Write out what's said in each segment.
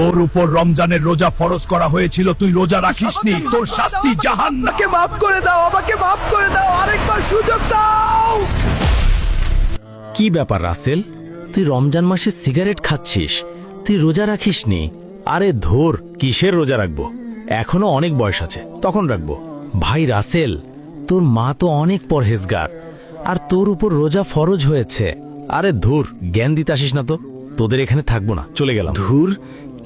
তোর উপর রমজানের রোজা ফরজ করা হয়েছিল, তুই রোজা রাখিসনি, তোর শাস্তি জাহান্নাম। আমাকে মাফ করে দাও, আমাকে মাফ করে দাও, আরেকবার সুযোগ দাও। কি ব্যাপার রাসেল, তুই রমজান মাসে সিগারেট খাচ্ছিস, তুই রোজা রাখিসনি? আরে ধর, কিসের রোজা রাখবো, এখনো অনেক বয়স আছে, তখন রাখবো। ভাই রাসেল, তোর মা তো অনেক পরহেজগার, আর তোর উপর রোজা ফরজ হয়েছে। আরে ধুর, জ্ঞান দিতে আসিস না তো, তোদের এখানে থাকবো না, চলে গেলাম। ধুর,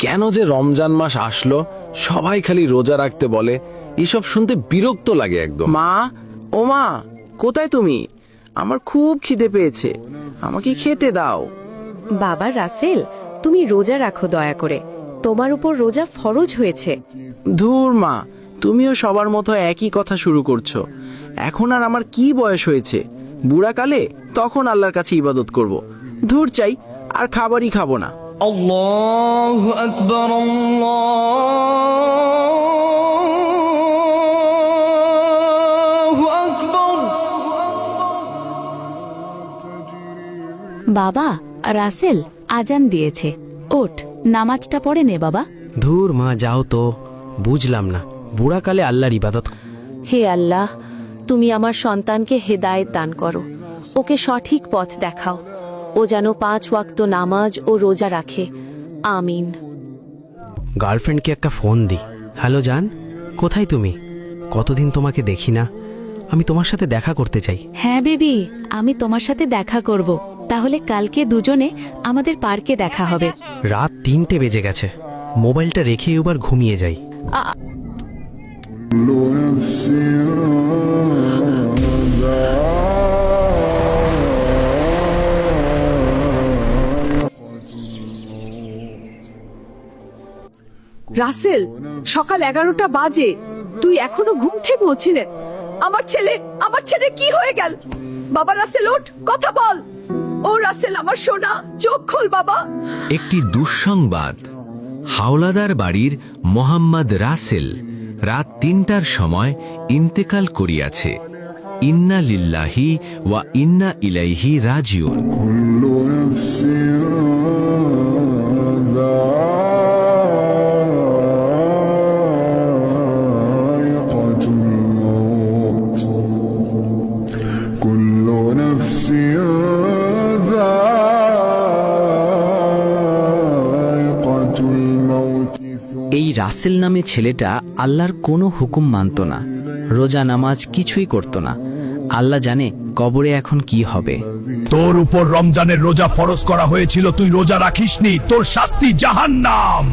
কেন যে রমজান মাস আসলো, সবাই খালি রোজা রাখতে বলে, এসব শুনতে বিরক্ত লাগে একদম। মা, ও মা, কোথায় তুমি? আমার খুব খিদে পেয়েছে, আমাকে খেতে দাও। বাবা রাসেল, তুমি রোজা রাখো দয়া করে, তোমার উপর রোজা ফরজ হয়েছে। ধুর মা, তুমিও সবার মতো একই কথা শুরু করছো। এখন আর আমার কি বয়স হয়েছে, বুড়াকালে তখন আল্লাহর কাছে ইবাদত করব। ধুর চাই, আর খাবারই খাবো না। আল্লাহু আকবার, আল্লাহু আকবার। বাবা রাসেল, আজান দিয়েছে, ওঠ নামাজটা পড়ে নে বাবা। ধুর মা, যাও তো, বুঝলাম না, বুড়াকালে আল্লাহর ইবাদত। হে আল্লাহ, তুমি আমার সন্তানকে হেদায়েত দান করো, ওকে সঠিক পথ দেখাও, ও যেন 5 ওয়াক্ত নামাজ ও রোজা রাখে, আমিন। গার্লফ্রেন্ডকে একটা ফোন দি। হ্যালো জান, কোথায় তুমি? কতদিন তোমাকে দেখি না, আমি তোমার সাথে দেখা করতে চাই। হ্যাঁ বেবি, আমি তোমার সাথে দেখা করব, তাহলে কালকে দুজনে আমাদের পার্কে দেখা হবে। রাত 3টে বেজে গেছে, মোবাইলটা রেখে এবার ঘুমিয়ে যাই। রাসেল, সকাল 11টা বাজে, তুই এখনো ঘুম থেকে উঠছিস? আমার ছেলে কি হয়ে গেল? বাবা রাসেল, ওঠ, কথা বল। ও রাসেল, আমার সোনা, চোখ খোল বাবা। একটি দুঃসংবাদ, হাওলাদার বাড়ির মোহাম্মদ রাসেল রাত 3টার সময় ইন্তেকাল করিয়াছে। ইন্না লিল্লাহি ওয়া ইন্না ইলাইহি রাজিউন। এই রাসেল নামে ছেলেটা আল্লাহর কোনো হুকুম মানত না, রোজা নামাজ কিছুই করত না। আল্লাহ জানে কবরে এখন কি হবে। তোর উপর রমজানের রোজা ফরজ করা হয়েছিল, তুই রোজা রাখিসনি, তোর শাস্তি জাহান্নাম।